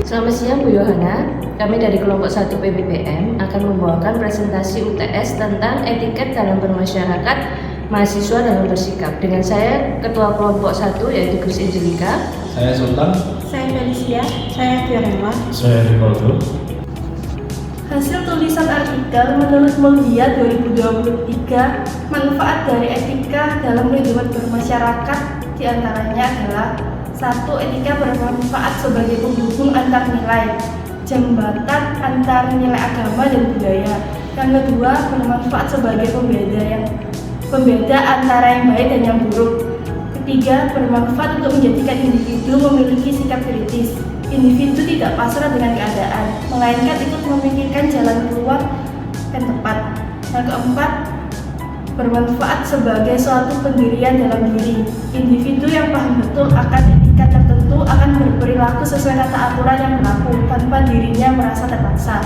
Selamat siang Bu Yohana, kami dari kelompok 1 PBPM akan membawakan presentasi UTS tentang etiket dalam bermasyarakat mahasiswa dalam bersikap. Dengan saya Ketua Kelompok 1 yaitu Chris Angelika. Saya Sultan. Saya Felicia. Saya Fiorella. Saya Rivaldo. Hasil tulisan artikel menurut Mulia 2023, manfaat dari etika dalam kehidupan bermasyarakat diantaranya adalah 1. Etika bermanfaat sebagai penghubung antar nilai, jembatan antar nilai agama dan budaya. Yang kedua, bermanfaat sebagai pembeda antara yang baik dan yang buruk. Ketiga, bermanfaat untuk menjadikan individu memiliki sikap kritis. Individu tidak pasrah dengan keadaan, melainkan ikut memikirkan jalan keluar yang tepat. Yang keempat, bermanfaat sebagai suatu pendirian dalam diri. Individu yang paham betul akan etika tertentu akan berperilaku sesuai tata aturan yang berlaku tanpa dirinya merasa terpaksa.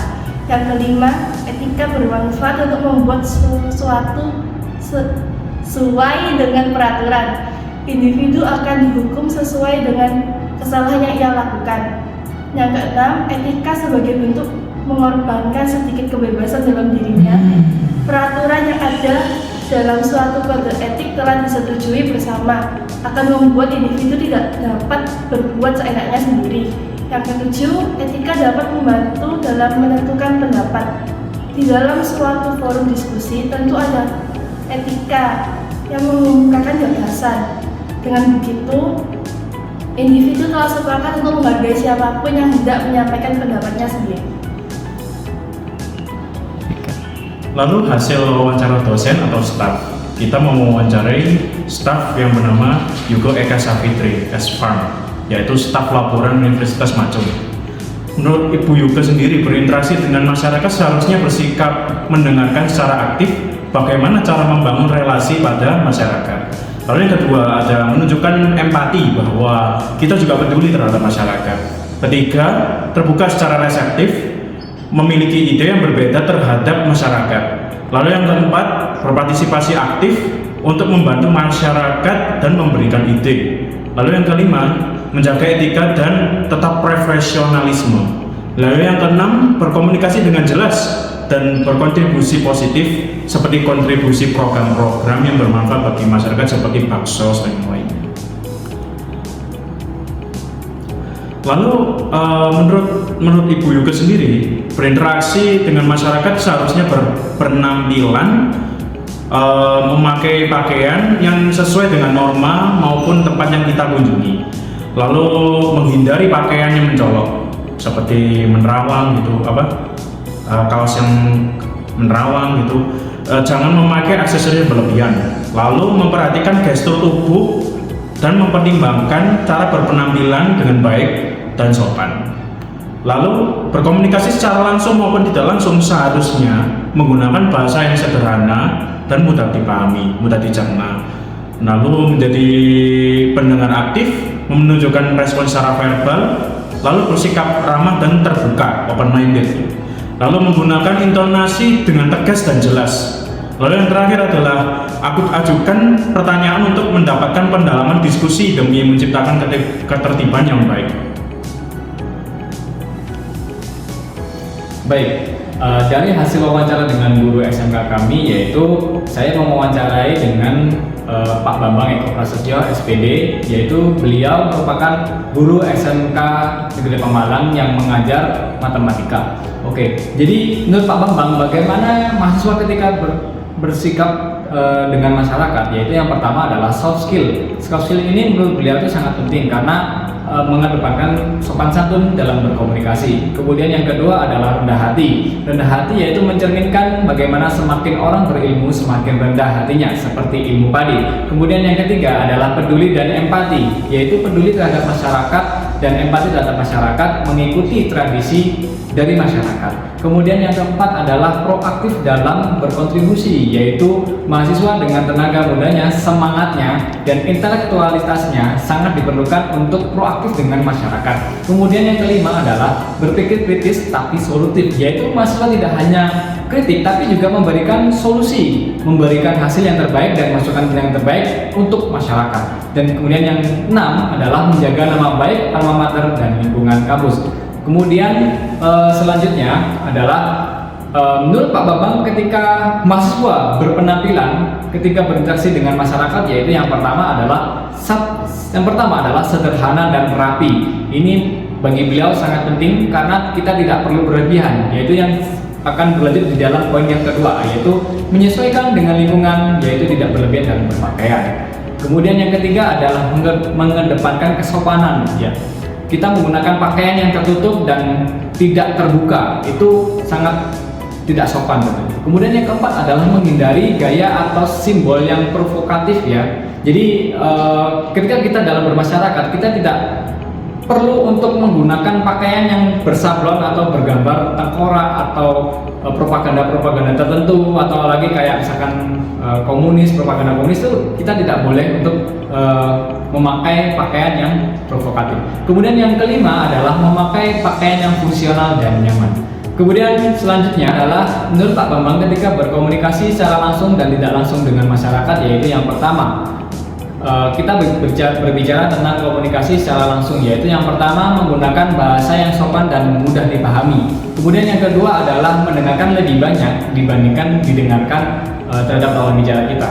Yang kelima, etika bermanfaat untuk membuat sesuatu sesuai dengan peraturan. Individu akan dihukum sesuai dengan kesalahan yang ia lakukan. Yang keenam, etika sebagai bentuk mengorbankan sedikit kebebasan dalam dirinya. Peraturan yang ada dalam suatu kode etik telah disetujui bersama, akan membuat individu tidak dapat berbuat seenaknya sendiri. Yang ketujuh, etika dapat membantu dalam menentukan pendapat. Di dalam suatu forum diskusi tentu ada etika yang mengemukakan gagasan. Dengan begitu, individu telah sepakat untuk menghargai siapapun yang hendak menyampaikan pendapatnya sendiri. Lalu hasil wawancara dosen atau staf, kita mau mewawancarai staf yang bernama Yugo Eka Savitri, S-Farm, yaitu staf laporan Universitas Macung. Menurut Ibu Yugo sendiri, berinteraksi dengan masyarakat seharusnya bersikap mendengarkan secara aktif bagaimana cara membangun relasi pada masyarakat. Lalu yang kedua, ada menunjukkan empati bahwa kita juga peduli terhadap masyarakat. Ketiga, terbuka secara reseptif, memiliki ide yang berbeda terhadap masyarakat. Lalu yang keempat, berpartisipasi aktif untuk membantu masyarakat dan memberikan ide. Lalu yang kelima, menjaga etika dan tetap profesionalisme. Lalu yang keenam, berkomunikasi dengan jelas dan berkontribusi positif seperti kontribusi program-program yang bermanfaat bagi masyarakat seperti baksos dan lainnya. Lalu menurut Ibu Yuga sendiri, berinteraksi dengan masyarakat seharusnya berpenampilan memakai pakaian yang sesuai dengan norma maupun tempat yang kita kunjungi. Lalu menghindari pakaian yang mencolok seperti menerawang gitu, kaos yang menerawang gitu. Jangan memakai aksesoris berlebihan. Lalu memperhatikan gestur tubuh dan mempertimbangkan cara berpenampilan dengan baik dan sopan. Lalu berkomunikasi secara langsung maupun tidak langsung seharusnya menggunakan bahasa yang sederhana dan mudah dipahami, mudah dicerna. Lalu menjadi pendengar aktif, menunjukkan respon secara verbal, lalu bersikap ramah dan terbuka, open-minded. Lalu menggunakan intonasi dengan tegas dan jelas. Lalu yang terakhir adalah ajukan pertanyaan untuk mendapatkan pendalaman diskusi demi menciptakan ketertiban yang baik. Baik, dari hasil wawancara dengan guru SMK kami, yaitu saya mewawancarai dengan Pak Bambang Eko Prasetyo SPD, yaitu beliau merupakan guru SMK Negeri Pemalang yang mengajar matematika. Oke, jadi menurut Pak Bambang, bagaimana mahasiswa ketika bersikap dengan masyarakat? Yaitu yang pertama adalah soft skill. Soft skill ini menurut beliau itu sangat penting karena mengedepankan sopan santun dalam berkomunikasi. Kemudian yang kedua adalah rendah hati. Rendah hati yaitu mencerminkan bagaimana semakin orang berilmu semakin rendah hatinya, seperti ilmu padi. Kemudian yang ketiga adalah peduli dan empati, yaitu peduli terhadap masyarakat dan empati terhadap masyarakat, mengikuti tradisi dari masyarakat. Kemudian yang keempat adalah proaktif dalam berkontribusi, yaitu mahasiswa dengan tenaga mudanya, semangatnya, dan intelektualitasnya sangat diperlukan untuk proaktif dengan masyarakat. Kemudian yang kelima adalah berpikir kritis tapi solutif, yaitu mahasiswa tidak hanya kritik tapi juga memberikan solusi, memberikan hasil yang terbaik dan masukan yang terbaik untuk masyarakat. Dan kemudian yang enam adalah menjaga nama baik alma mater dan lingkungan kampus. Kemudian selanjutnya adalah menurut Pak Bambang, ketika mahasiswa berpenampilan ketika berinteraksi dengan masyarakat, yaitu yang pertama adalah sederhana dan rapi. Ini bagi beliau sangat penting karena kita tidak perlu berlebihan, yaitu yang akan berlanjut di dalam poin yang kedua, yaitu menyesuaikan dengan lingkungan, yaitu tidak berlebihan dalam berpakaian. Kemudian yang ketiga adalah mengedepankan kesopanan, ya. Kita menggunakan pakaian yang tertutup dan tidak terbuka, itu sangat tidak sopan. Kemudian yang keempat adalah menghindari gaya atau simbol yang provokatif, ya. Jadi ketika kita dalam bermasyarakat, kita tidak perlu untuk menggunakan pakaian yang bersablon atau bergambar tengkorak atau propaganda-propaganda tertentu, atau lagi kayak misalkan propaganda komunis, itu kita tidak boleh untuk memakai pakaian yang provokatif. Kemudian yang kelima adalah memakai pakaian yang fungsional dan nyaman. Kemudian selanjutnya adalah menurut Pak Bambang ketika berkomunikasi secara langsung dan tidak langsung dengan masyarakat, yaitu yang pertama kita berbicara tentang komunikasi secara langsung, yaitu yang pertama menggunakan bahasa yang sopan dan mudah dipahami. Kemudian yang kedua adalah mendengarkan lebih banyak dibandingkan didengarkan terhadap lawan bicara kita.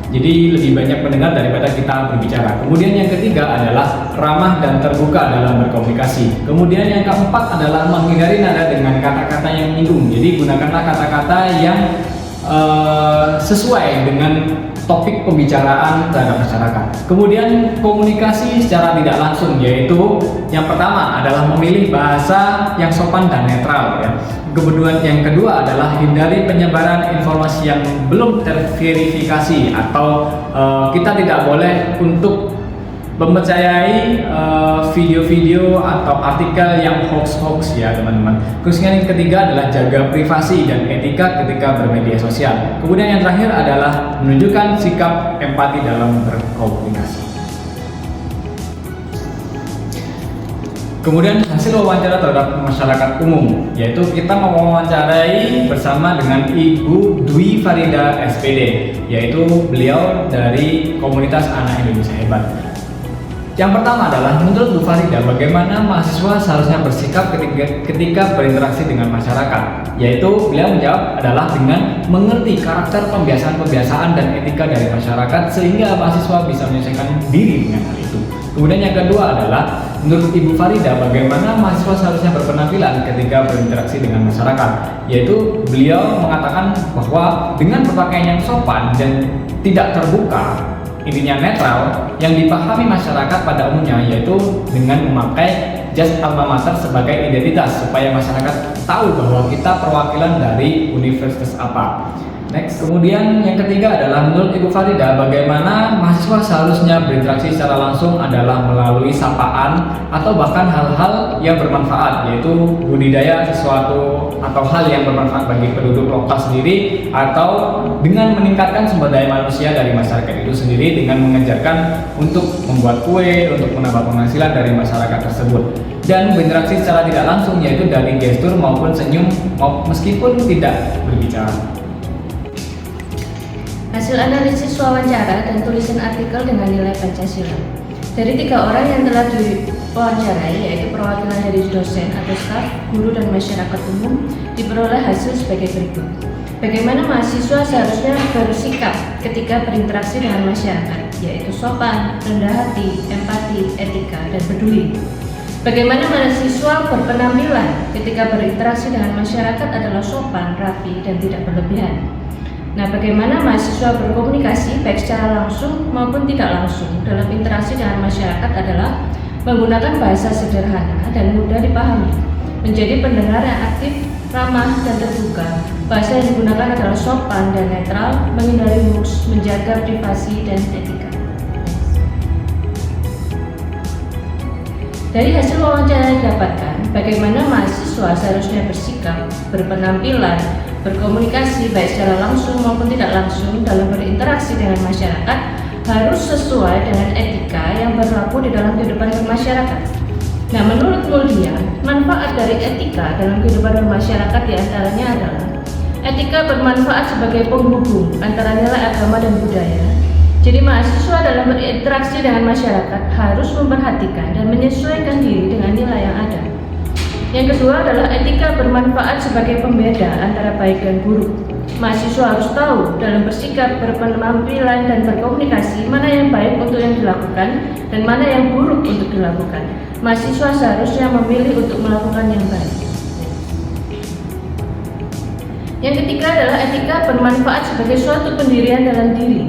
Jadi lebih banyak mendengar daripada kita berbicara. Kemudian yang ketiga adalah ramah dan terbuka dalam berkomunikasi. Kemudian yang keempat adalah menghindari nada dengan kata-kata yang menyinggung. Jadi gunakanlah kata-kata yang sesuai dengan topik pembicaraan terhadap masyarakat. Kemudian komunikasi secara tidak langsung, yaitu yang pertama adalah memilih bahasa yang sopan dan netral, ya. Kemudian yang kedua adalah hindari penyebaran informasi yang belum terverifikasi, atau kita tidak boleh untuk mempercayai video-video atau artikel yang hoax-hoax, ya teman-teman. Kemudian yang ketiga adalah jaga privasi dan etika ketika bermedia sosial. Kemudian yang terakhir adalah menunjukkan sikap empati dalam berkomunikasi. Kemudian hasil wawancara terhadap masyarakat umum, yaitu kita mewawancarai bersama dengan Ibu Dwi Farida SPD, yaitu beliau dari komunitas Anak Indonesia Hebat. Yang pertama adalah menurut Bu Farida, bagaimana mahasiswa seharusnya bersikap ketika berinteraksi dengan masyarakat, yaitu beliau menjawab adalah dengan mengerti karakter pembiasaan-pembiasaan dan etika dari masyarakat sehingga mahasiswa bisa menyesuaikan diri dengan hal itu. Kemudian yang kedua adalah menurut Ibu Farida, bagaimana mahasiswa seharusnya berpenampilan ketika berinteraksi dengan masyarakat, yaitu beliau mengatakan bahwa dengan berpakaian yang sopan dan tidak terbuka, intinya netral, yang dipahami masyarakat pada umumnya, yaitu dengan memakai jas alma mater sebagai identitas supaya masyarakat tahu bahwa kita perwakilan dari universitas apa. Next. Kemudian yang ketiga adalah menurut Ibu Farida, bagaimana mahasiswa seharusnya berinteraksi secara langsung adalah melalui sapaan atau bahkan hal-hal yang bermanfaat, yaitu budidaya sesuatu atau hal yang bermanfaat bagi penduduk lokal sendiri, atau dengan meningkatkan sumber daya manusia dari masyarakat itu sendiri dengan mengajarkan untuk membuat kue, untuk menambah penghasilan dari masyarakat tersebut. Dan berinteraksi secara tidak langsung, yaitu dari gestur maupun senyum meskipun tidak berbicara. Hasil analisis wawancara dan tulisan artikel dengan nilai Pancasila. Dari 3 orang yang telah diwawancarai, yaitu perwakilan dari dosen atau staf, guru, dan masyarakat umum, diperoleh hasil sebagai berikut. Bagaimana mahasiswa seharusnya bersikap ketika berinteraksi dengan masyarakat, yaitu sopan, rendah hati, empati, etika, dan peduli. Bagaimana mahasiswa berpenampilan ketika berinteraksi dengan masyarakat adalah sopan, rapi, dan tidak berlebihan. Nah, bagaimana mahasiswa berkomunikasi baik secara langsung maupun tidak langsung dalam interaksi dengan masyarakat adalah menggunakan bahasa sederhana dan mudah dipahami, menjadi pendengar yang aktif, ramah, dan terbuka. Bahasa yang digunakan adalah sopan dan netral, menghindari hoax, menjaga privasi dan etika. Dari hasil wawancara yang didapatkan, bagaimana mahasiswa seharusnya bersikap, berpenampilan, berkomunikasi baik secara langsung maupun tidak langsung dalam berinteraksi dengan masyarakat harus sesuai dengan etika yang berlaku di dalam kehidupan bermasyarakat. Nah, menurut Mulia, manfaat dari etika dalam kehidupan bermasyarakat diantaranya adalah etika bermanfaat sebagai penghubung antara nilai agama dan budaya. Jadi mahasiswa dalam berinteraksi dengan masyarakat harus memperhatikan dan menyesuaikan diri dengan nilai yang ada. Yang kedua adalah etika bermanfaat sebagai pembeda antara baik dan buruk. Mahasiswa harus tahu dalam bersikap, berpenampilan, dan berkomunikasi mana yang baik untuk yang dilakukan dan mana yang buruk untuk dilakukan. Mahasiswa seharusnya memilih untuk melakukan yang baik. Yang ketiga adalah etika bermanfaat sebagai suatu pendirian dalam diri.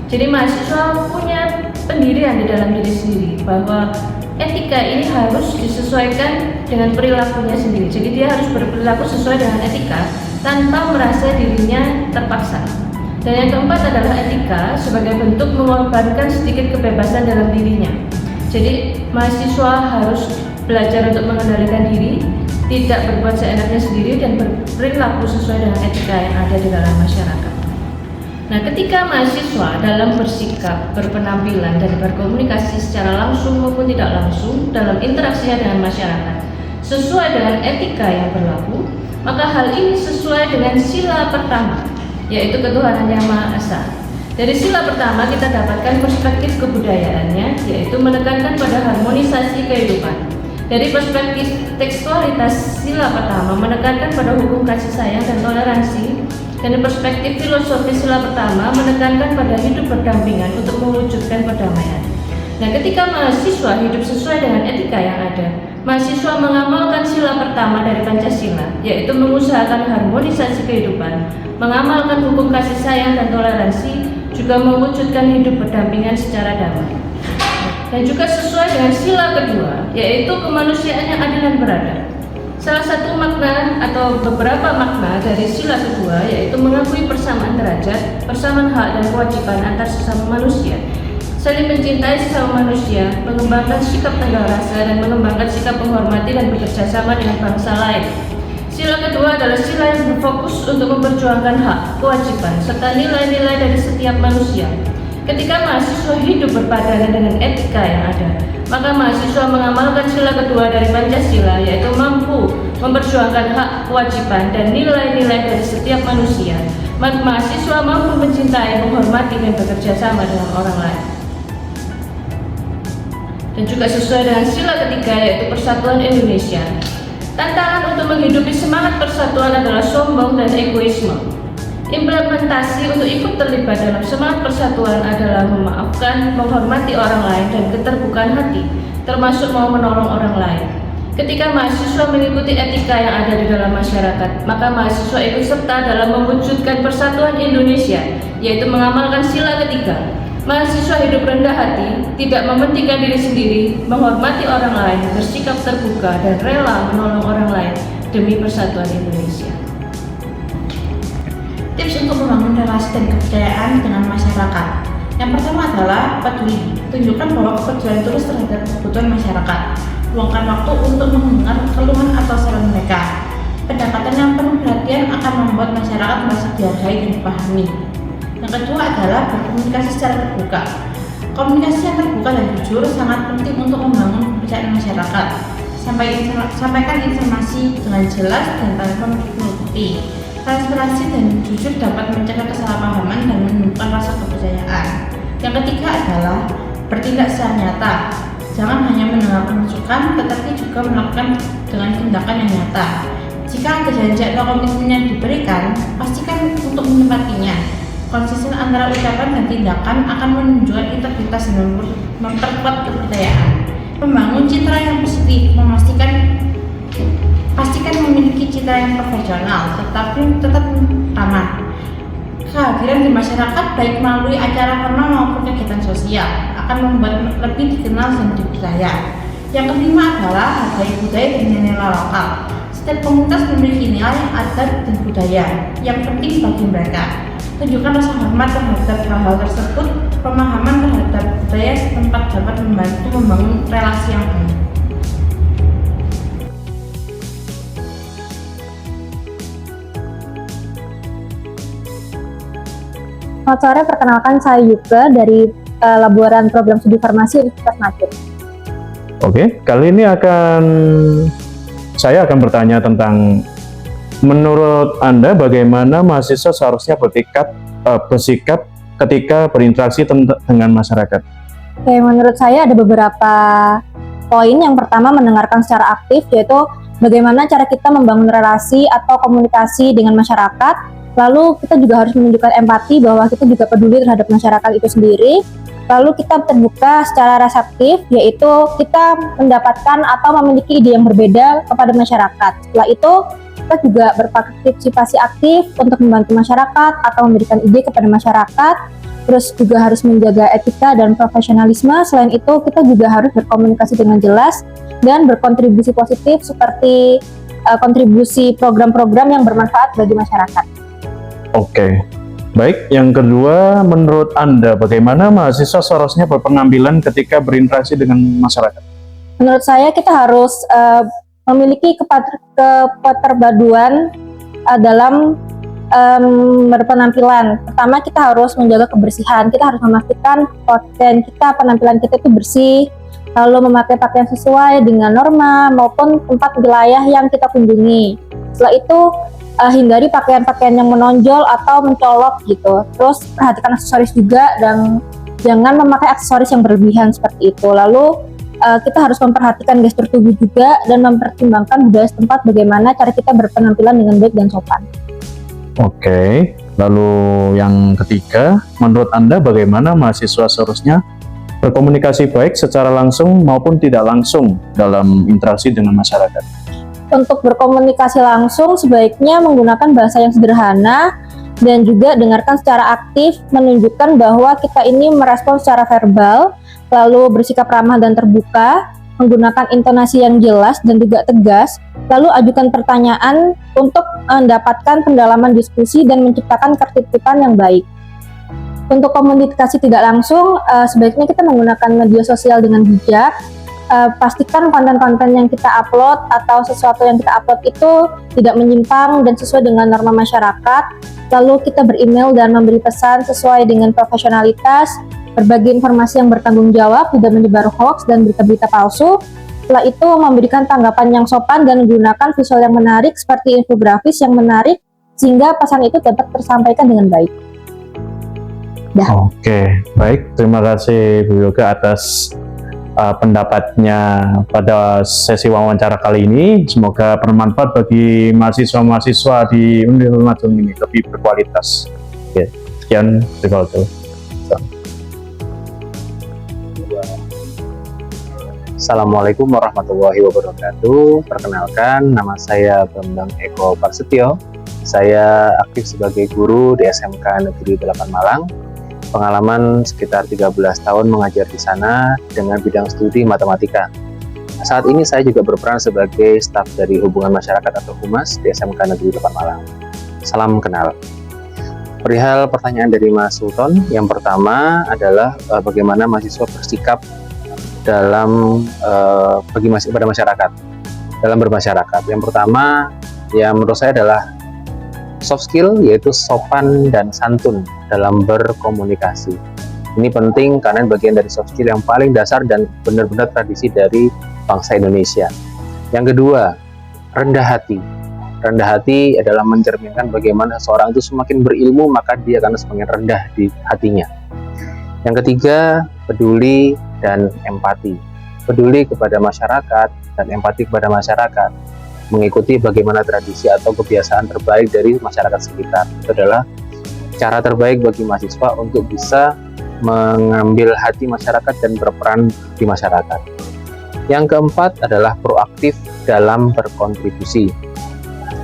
Jadi mahasiswa punya pendirian di dalam diri sendiri, bahwa etika ini harus disesuaikan dengan perilakunya sendiri. Jadi dia harus berperilaku sesuai dengan etika tanpa merasa dirinya terpaksa. Dan yang keempat adalah etika sebagai bentuk mengorbankan sedikit kebebasan dalam dirinya. Jadi mahasiswa harus belajar untuk mengendalikan diri, tidak berbuat seenaknya sendiri, dan berperilaku sesuai dengan etika yang ada di dalam masyarakat. Nah, ketika mahasiswa dalam bersikap, berpenampilan, dan berkomunikasi secara langsung maupun tidak langsung dalam interaksinya dengan masyarakat sesuai dengan etika yang berlaku, maka hal ini sesuai dengan sila pertama, yaitu ketuhanan yang Maha Esa. Dari sila pertama kita dapatkan perspektif kebudayaannya, yaitu menekankan pada harmonisasi kehidupan. Dari perspektif tekstualitas, sila pertama menekankan pada hukum kasih sayang dan toleransi. Dan dari perspektif filosofis, sila pertama menekankan pada hidup berdampingan untuk mewujudkan perdamaian. Nah, ketika mahasiswa hidup sesuai dengan etika yang ada, mahasiswa mengamalkan sila pertama dari Pancasila, yaitu mengusahakan harmonisasi kehidupan, mengamalkan hukum kasih sayang dan toleransi, juga mewujudkan hidup berdampingan secara damai. Dan juga sesuai dengan sila kedua, yaitu kemanusiaan yang adil dan beradab. Salah satu makna atau beberapa makna dari sila kedua yaitu mengakui persamaan derajat, persamaan hak dan kewajiban antar sesama manusia, saling mencintai sesama manusia, mengembangkan sikap tanggal rasa, dan mengembangkan sikap menghormati dan bekerja sama dengan bangsa lain. Sila kedua adalah sila yang berfokus untuk memperjuangkan hak, kewajiban, serta nilai-nilai dari setiap manusia. Ketika mahasiswa hidup berpadanan dengan etika yang ada, maka mahasiswa mengamalkan sila kedua dari Pancasila, yaitu mampu memperjuangkan hak, kewajiban, dan nilai-nilai dari setiap manusia. Mahasiswa mampu mencintai, menghormati, dan bekerja sama dengan orang lain. Dan juga sesuai dengan sila ketiga, yaitu persatuan Indonesia. Tantangan untuk menghidupi semangat persatuan adalah sombong dan egoisme. Implementasi untuk ikut terlibat dalam semangat persatuan adalah memaafkan, menghormati orang lain, dan keterbukaan hati, termasuk mau menolong orang lain. Ketika mahasiswa mengikuti etika yang ada di dalam masyarakat, maka mahasiswa ikut serta dalam mewujudkan persatuan Indonesia, yaitu mengamalkan sila ketiga. Mahasiswa hidup rendah hati, tidak mementingkan diri sendiri, menghormati orang lain, bersikap terbuka, dan rela menolong orang lain demi persatuan Indonesia. Tips untuk membangun relasi dan kepercayaan dengan masyarakat. Yang pertama adalah peduli. Tunjukkan bahwa kepedulian tulus terhadap kebutuhan masyarakat. Luangkan waktu untuk mendengar keluhan atau saran mereka. Pendekatan yang penuh perhatian akan membuat masyarakat merasa dihargai dan dipahami. Yang kedua adalah berkomunikasi secara terbuka. Komunikasi yang terbuka dan jujur sangat penting untuk membangun kepercayaan masyarakat. Sampaikan informasi dengan jelas dan tanpa menutupi. Transparansi dan jujur dapat mencegah kesalahpahaman dan menumbuhkan rasa kepercayaan. Yang ketiga adalah bertindak secara nyata. Jangan hanya mendengarkan masukan, tetapi juga melakukan dengan tindakan yang nyata. Jika ada janji atau komitmen yang diberikan, pastikan untuk menepatinya. Konsisten antara ucapan dan tindakan akan menunjukkan integritas dan memperkuat kepercayaan. Membangun citra yang positif, pastikan memiliki citra yang profesional, tetapi tetap ramah. Kehadiran di masyarakat, baik melalui acara formal maupun kegiatan sosial, akan membuat lebih dikenal dan dipercaya. Yang kelima adalah hargai budaya dan nilai lokal. Setiap komunitas memiliki nilai, adat, dan budaya yang penting bagi mereka. Tunjukkan rasa hormat terhadap hal-hal tersebut. Pemahaman terhadap budaya setempat dapat membantu membangun relasi yang baik. Selamat sore, perkenalkan saya Yuke dari Laboratorium Program Studi Farmasi Universitas Madrid. Oke, kali ini saya akan bertanya tentang menurut Anda bagaimana mahasiswa seharusnya bersikap ketika berinteraksi dengan masyarakat? Oke, menurut saya ada beberapa poin. Yang pertama, mendengarkan secara aktif, yaitu bagaimana cara kita membangun relasi atau komunikasi dengan masyarakat. Lalu kita juga harus menunjukkan empati bahwa kita juga peduli terhadap masyarakat itu sendiri. Lalu kita terbuka secara reseptif, yaitu kita mendapatkan atau memiliki ide yang berbeda kepada masyarakat. Setelah itu, kita juga berpartisipasi aktif untuk membantu masyarakat atau memberikan ide kepada masyarakat. Terus juga harus menjaga etika dan profesionalisme. Selain itu, kita juga harus berkomunikasi dengan jelas dan berkontribusi positif seperti kontribusi program-program yang bermanfaat bagi masyarakat. Oke, baik. Yang kedua, menurut Anda bagaimana mahasiswa seharusnya berpenampilan ketika berinteraksi dengan masyarakat? Menurut saya kita harus memiliki keterpaduan dalam berpenampilan. Pertama, kita harus menjaga kebersihan. Kita harus memastikan pakaian kita, penampilan kita itu bersih, lalu memakai pakaian sesuai dengan norma maupun tempat wilayah yang kita kunjungi. Setelah itu, hindari pakaian-pakaian yang menonjol atau mencolok gitu. Terus perhatikan aksesoris juga dan jangan memakai aksesoris yang berlebihan seperti itu. Lalu kita harus memperhatikan gestur tubuh juga dan mempertimbangkan budaya setempat bagaimana cara kita berpenampilan dengan baik dan sopan. Oke, lalu yang ketiga, menurut Anda bagaimana mahasiswa seharusnya berkomunikasi baik secara langsung maupun tidak langsung dalam interaksi dengan masyarakat? Untuk berkomunikasi langsung sebaiknya menggunakan bahasa yang sederhana dan juga dengarkan secara aktif, menunjukkan bahwa kita ini merespon secara verbal, lalu bersikap ramah dan terbuka, menggunakan intonasi yang jelas dan juga tegas, lalu ajukan pertanyaan untuk mendapatkan pendalaman diskusi dan menciptakan ketertiban yang baik. Untuk komunikasi tidak langsung, sebaiknya kita menggunakan media sosial dengan bijak. Pastikan konten-konten yang kita upload atau sesuatu yang kita upload itu tidak menyimpang dan sesuai dengan norma masyarakat. Lalu kita beremail dan memberi pesan sesuai dengan profesionalitas, berbagi informasi yang bertanggung jawab, tidak menyebar hoax dan berita-berita palsu. Setelah itu memberikan tanggapan yang sopan dan menggunakan visual yang menarik seperti infografis yang menarik sehingga pesan itu dapat tersampaikan dengan baik. Oke, baik. Terima kasih Bu Yoga atas pendapatnya pada sesi wawancara kali ini. Semoga bermanfaat bagi mahasiswa-mahasiswa di Universitas Madrid ini, lebih berkualitas. Oke, sekian. Terima kasih. Assalamualaikum warahmatullahi wabarakatuh. Perkenalkan, nama saya Bambang Eko Prasetyo. Saya aktif sebagai guru di SMK Negeri 8 Malang. Pengalaman sekitar 13 tahun mengajar di sana dengan bidang studi matematika. Saat ini saya juga berperan sebagai staf dari Hubungan Masyarakat atau Humas di SMK Negeri 8 Malang. Salam kenal. Perihal pertanyaan dari Mas Sultan, yang pertama adalah bagaimana mahasiswa bersikap dalam pada masyarakat, dalam bermasyarakat. Yang pertama, yang menurut saya adalah soft skill, yaitu sopan dan santun dalam berkomunikasi. Ini penting karena bagian dari soft skill yang paling dasar dan benar-benar tradisi dari bangsa Indonesia. Yang kedua, rendah hati. Rendah hati adalah mencerminkan bagaimana seorang itu semakin berilmu maka dia akan semakin rendah di hatinya. Yang ketiga, peduli dan empati. Peduli kepada masyarakat dan empati kepada masyarakat, mengikuti bagaimana tradisi atau kebiasaan terbaik dari masyarakat sekitar. Itu adalah cara terbaik bagi mahasiswa untuk bisa mengambil hati masyarakat dan berperan di masyarakat. Yang keempat adalah proaktif dalam berkontribusi.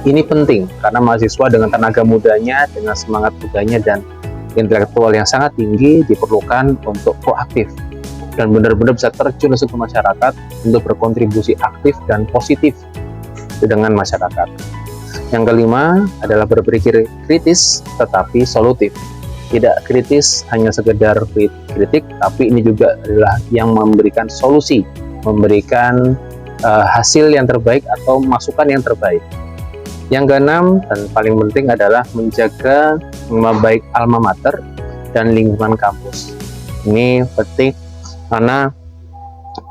Ini penting karena mahasiswa dengan tenaga mudanya, dengan semangat mudanya dan intelektual yang sangat tinggi diperlukan untuk proaktif dan benar-benar bisa terjun ke masyarakat untuk berkontribusi aktif dan positif dengan masyarakat. Yang kelima adalah berpikir kritis tetapi solutif. Tidak kritis hanya sekedar kritik, tapi ini juga adalah yang memberikan solusi, memberikan hasil yang terbaik atau masukan yang terbaik. Yang keenam dan paling penting adalah menjaga nama baik alma mater, dan lingkungan kampus. Ini penting karena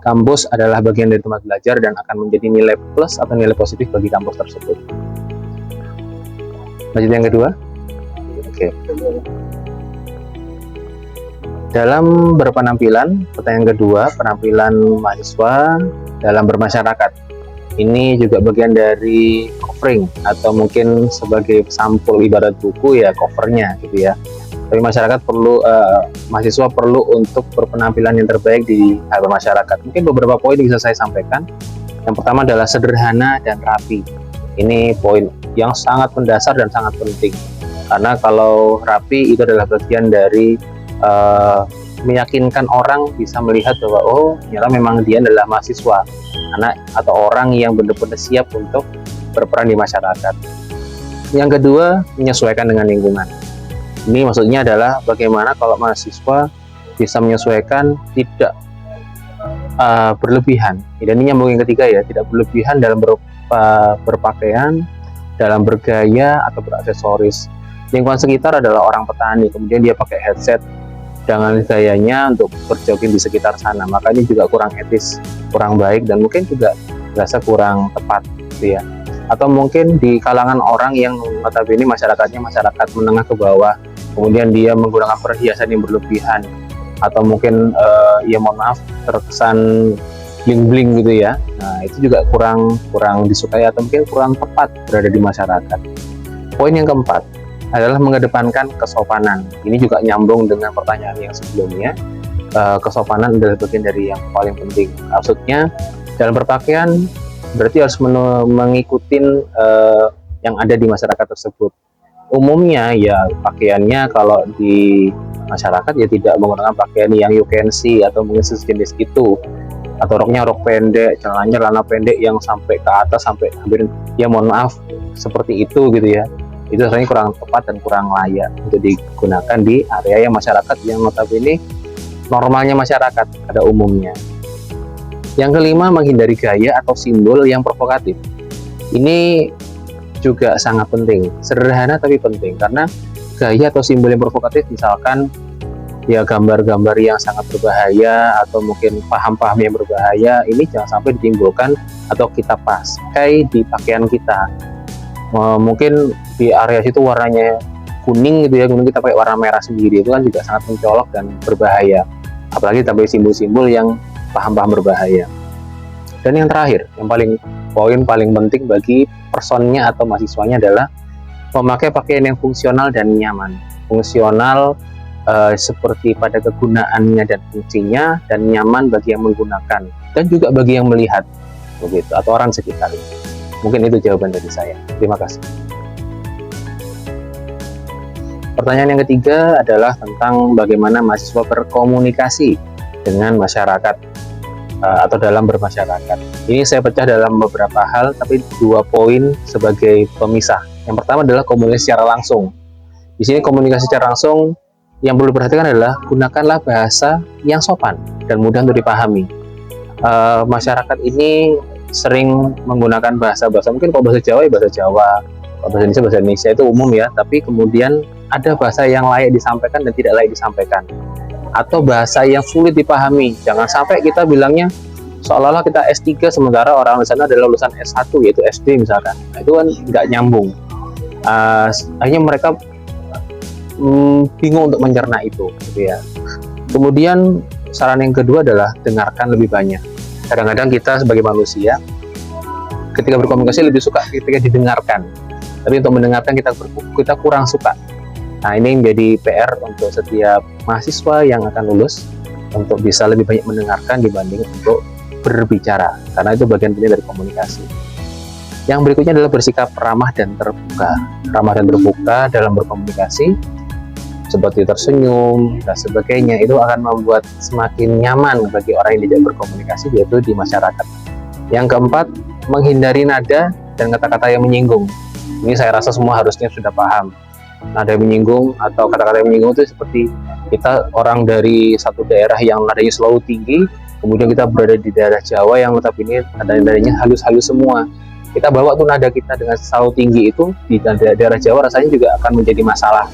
kampus adalah bagian dari tempat belajar dan akan menjadi nilai plus atau nilai positif bagi kampus tersebut. Lanjut yang kedua. Oke. Dalam berpenampilan, pertanyaan kedua, penampilan mahasiswa dalam bermasyarakat. Ini juga bagian dari covering atau mungkin sebagai sampul ibarat buku ya covernya gitu ya. Tapi mahasiswa perlu untuk berpenampilan yang terbaik di hal bermasyarakat. Mungkin beberapa poin bisa saya sampaikan. Yang pertama adalah sederhana dan rapi. Ini poin yang sangat mendasar dan sangat penting. Karena kalau rapi itu adalah bagian dari meyakinkan orang bisa melihat bahwa oh ternyata memang dia adalah mahasiswa, anak atau orang yang benar-benar siap untuk berperan di masyarakat. Yang kedua, menyesuaikan dengan lingkungan. Ini maksudnya adalah bagaimana kalau mahasiswa bisa menyesuaikan, tidak berlebihan. Dan ini nyambung yang ketiga ya, tidak berlebihan dalam berpakaian, dalam bergaya atau beraksesoris. Lingkungan sekitar adalah orang petani, kemudian dia pakai headset dengan gayanya untuk berjogging di sekitar sana, maka ini juga kurang etis, kurang baik, dan mungkin juga merasa kurang tepat gitu ya. Atau mungkin di kalangan orang yang notabene masyarakatnya masyarakat menengah ke bawah, kemudian dia menggunakan perhiasan yang berlebihan, atau mungkin ya mohon maaf terkesan bling-bling gitu ya. Nah itu juga kurang disukai atau mungkin kurang tepat berada di masyarakat. Poin yang keempat adalah mengedepankan kesopanan. Ini juga nyambung dengan pertanyaan yang sebelumnya. Kesopanan adalah bagian dari yang paling penting. Maksudnya dalam berpakaian berarti harus mengikuti yang ada di masyarakat tersebut. Umumnya ya pakaiannya kalau di masyarakat ya tidak menggunakan pakaian yang you can see atau mungkin sejenis itu, atau roknya rok pendek, celana pendek yang sampai ke atas sampai hampir ya mohon maaf seperti itu gitu ya. Itu rasanya kurang tepat dan kurang layak untuk digunakan di area yang masyarakat yang notabene normalnya masyarakat pada umumnya. Yang kelima, menghindari gaya atau simbol yang provokatif. Ini juga sangat penting, sederhana tapi penting, karena gaya atau simbol yang provokatif misalkan ya gambar-gambar yang sangat berbahaya atau mungkin paham-paham yang berbahaya, ini jangan sampai ditimbulkan atau kita pakai di pakaian kita. Mungkin di area situ warnanya kuning gitu ya, kemudian kita pakai warna merah sendiri, itu kan juga sangat mencolok dan berbahaya, apalagi tambah simbol-simbol yang paham-paham berbahaya. Dan yang terakhir, yang poin paling penting bagi personnya atau mahasiswanya adalah memakai pakaian yang fungsional dan nyaman. Fungsional seperti pada kegunaannya dan fungsinya, dan nyaman bagi yang menggunakan dan juga bagi yang melihat begitu atau orang sekitar. Mungkin itu jawaban dari saya. Terima kasih. Pertanyaan yang ketiga adalah tentang bagaimana mahasiswa berkomunikasi dengan masyarakat atau dalam bermasyarakat. Ini saya pecah dalam beberapa hal, tapi 2 poin sebagai pemisah. Yang pertama adalah komunikasi secara langsung. Di sini komunikasi secara langsung yang perlu diperhatikan adalah gunakanlah bahasa yang sopan dan mudah untuk dipahami. Masyarakat ini sering menggunakan bahasa-bahasa, mungkin kalau bahasa Jawa ya bahasa Jawa, kalau bahasa Indonesia itu umum ya, tapi kemudian ada bahasa yang layak disampaikan dan tidak layak disampaikan, atau bahasa yang sulit dipahami. Jangan sampai kita bilangnya seolah-olah kita S3 sementara orang di sana adalah lulusan S1 yaitu SD misalkan. Nah, itu kan nggak nyambung. Akhirnya mereka bingung untuk mencerna itu gitu ya. Kemudian saran yang kedua adalah dengarkan lebih banyak. Kadang-kadang kita sebagai manusia ketika berkomunikasi lebih suka ketika didengarkan, tapi untuk mendengarkan kita kurang suka. Nah ini menjadi PR untuk setiap mahasiswa yang akan lulus untuk bisa lebih banyak mendengarkan dibanding untuk berbicara, karena itu bagian penting dari komunikasi. Yang berikutnya adalah bersikap ramah dan terbuka. Ramah dan terbuka dalam berkomunikasi seperti tersenyum dan sebagainya, itu akan membuat semakin nyaman bagi orang yang tidak berkomunikasi, yaitu di masyarakat. Yang keempat, menghindari nada dan kata-kata yang menyinggung. Ini saya rasa semua harusnya sudah paham. Nada yang menyinggung atau kata-kata yang menyinggung itu seperti kita orang dari satu daerah yang nadanya selalu tinggi, kemudian kita berada di daerah Jawa yang notabene nadanya halus-halus semua. Kita bawa tuh nada kita dengan selalu tinggi itu di daerah Jawa, rasanya juga akan menjadi masalah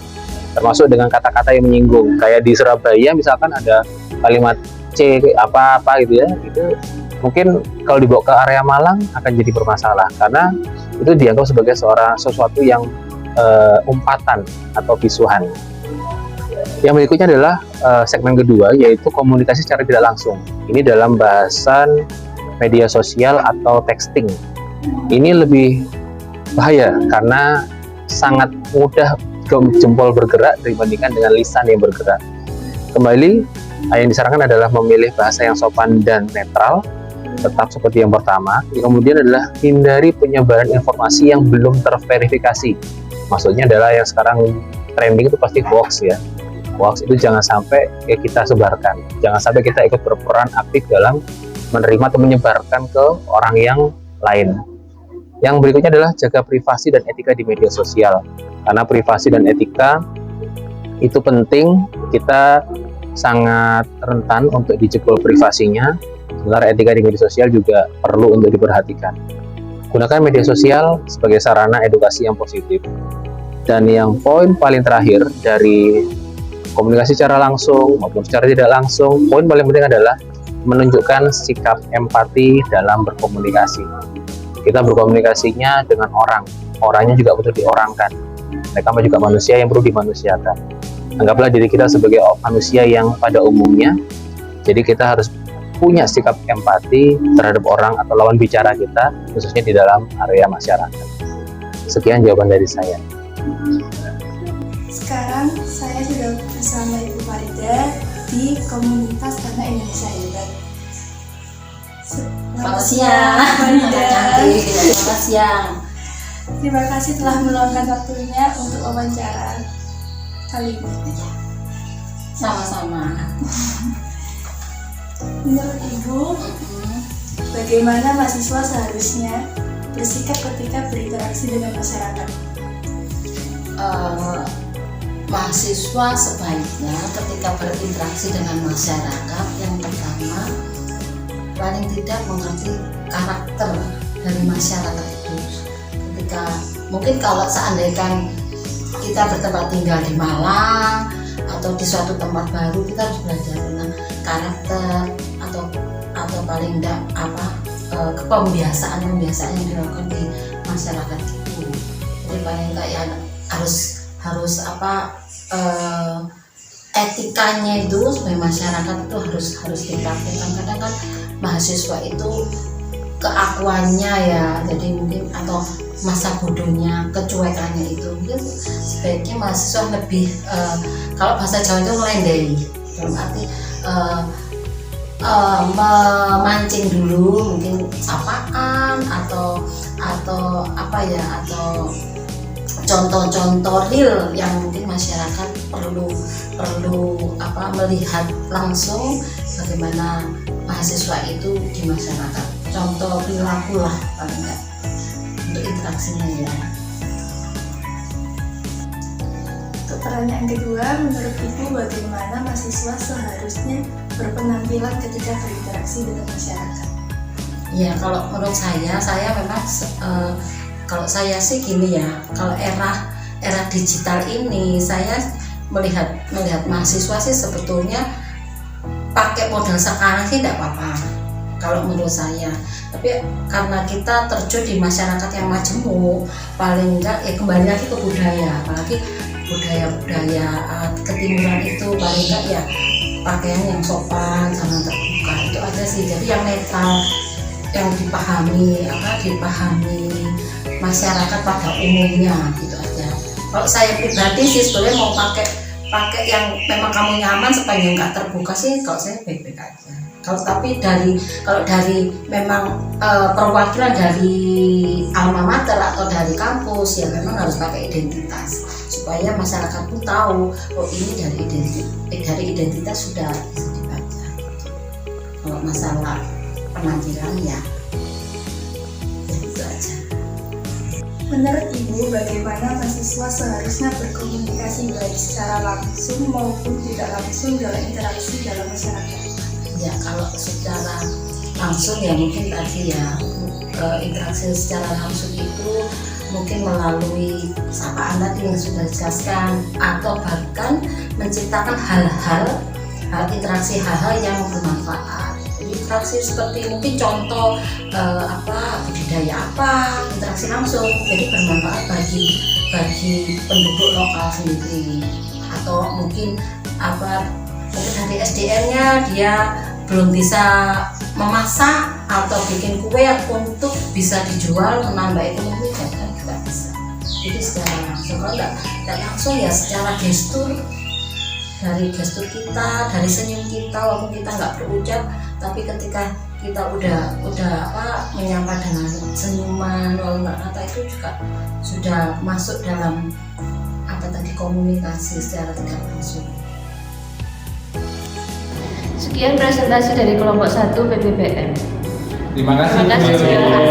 termasuk dengan kata-kata yang menyinggung. Kayak di Surabaya misalkan ada kalimat C apa-apa gitu ya, itu mungkin kalau dibawa ke area Malang akan jadi bermasalah karena itu dianggap sebagai sesuatu yang umpatan atau bisuhan. Yang berikutnya adalah segmen kedua, yaitu komunikasi secara tidak langsung. Ini dalam bahasan media sosial atau texting. Ini lebih bahaya karena sangat mudah jempol bergerak dibandingkan dengan lisan yang bergerak. Kembali, yang disarankan adalah memilih bahasa yang sopan dan netral, tetap seperti yang pertama. Kemudian adalah hindari penyebaran informasi yang belum terverifikasi. Maksudnya adalah yang sekarang trending itu pasti hoax ya. Hoax itu jangan sampai kita sebarkan. Jangan sampai kita ikut berperan aktif dalam menerima atau menyebarkan ke orang yang lain. Yang berikutnya adalah jaga privasi dan etika di media sosial. Karena privasi dan etika itu penting, kita sangat rentan untuk dijebol privasinya. Sementara etika di media sosial juga perlu untuk diperhatikan. Gunakan media sosial sebagai sarana edukasi yang positif. Dan yang poin paling terakhir dari komunikasi secara langsung maupun secara tidak langsung, poin paling penting adalah menunjukkan sikap empati dalam berkomunikasi. Kita berkomunikasinya dengan orang, orangnya juga perlu diorangkan. Mereka juga manusia yang perlu dimanusiakan. Anggaplah diri kita sebagai manusia yang pada umumnya, jadi kita harus punya sikap empati terhadap orang atau lawan bicara kita, khususnya di dalam area masyarakat. Sekian jawaban dari saya. Sekarang saya sudah bersama Ibu Farida di komunitas Anak Indonesia Hebat. Selamat siang, Farida. Selamat siang. Terima kasih telah meluangkan waktunya untuk wawancara kali ini. Sama-sama. Menurut Ibu, bagaimana mahasiswa seharusnya bersikap ketika berinteraksi dengan masyarakat? Mahasiswa sebaiknya ketika berinteraksi dengan masyarakat, yang pertama paling tidak mengerti karakter dari masyarakat itu. Ketika mungkin kalau seandainya kita bertempat tinggal di Malang atau di suatu tempat baru, kita harus belajar tentang karakter atau paling tidak pembiasaan yang dilakukan di masyarakat itu. Jadi paling tidak ya harus etikanya itu sebagai masyarakat itu harus dipraktikkan. Kadang kan mahasiswa itu keakuannya ya, jadi mungkin atau masa bodohnya, kecuekannya itu mungkin sebaiknya mahasiswa lebih kalau bahasa Jawa itu melandai, dalam arti memancing dulu, mungkin sapaan atau contoh-contoh real yang mungkin masyarakat perlu melihat langsung bagaimana mahasiswa itu di masyarakat. Contoh perilaku lah paling enggak untuk interaksinya ya. Untuk pertanyaan kedua, menurut Ibu bagaimana mahasiswa seharusnya berpenampilan ketika berinteraksi dengan masyarakat? Ya, kalau menurut saya memang kalau saya sih gini ya, kalau era digital ini saya melihat mahasiswa sih sebetulnya pakai modal sekarang sih tidak apa-apa kalau menurut saya. Tapi karena kita terjun di masyarakat yang majemuk, paling enggak ya kembali lagi ke budaya, apalagi budaya ketimuran itu paling enggak ya pakaian yang sopan, jangan terbuka, itu aja sih. Jadi yang netral, yang dipahami masyarakat pada umumnya, gitu aja. Kalau saya pribadi sih sebenarnya mau pakai yang memang kamu nyaman sepanjang nggak terbuka sih, kalau saya baik-baik aja. Kalau dari memang perwakilan dari alma mater atau dari kampus ya memang harus pakai identitas supaya masyarakat pun tahu ini dari identitas sudah bisa dibaca. Kalau masalah penampilan ya itu aja. Menurut Ibu, bagaimana mahasiswa seharusnya berkomunikasi baik secara langsung maupun tidak langsung dalam interaksi dalam masyarakat? Ya, kalau secara langsung ya mungkin tadi ya interaksi secara langsung itu mungkin melalui sapaan tadi yang sudah dijelaskan, atau bahkan menciptakan hal-hal interaksi hal-hal yang bermanfaat. Jadi interaksi seperti mungkin contoh budidaya apa, interaksi langsung, jadi bermanfaat bagi penduduk lokal sendiri. Atau mungkin dari SDM-nya dia belum bisa memasak atau bikin kue untuk bisa dijual menambah ekonomi, kan juga bisa. Itu secara langsung. Kalau nggak langsung ya secara gestur, dari gestur kita, dari senyum kita, walaupun kita nggak berucap, tapi ketika kita udah menyapa dengan senyuman, walau nggak kata, itu juga sudah masuk dalam komunikasi secara tidak langsung. Sekian presentasi dari kelompok 1 PPPM. Terima kasih. Terima kasih.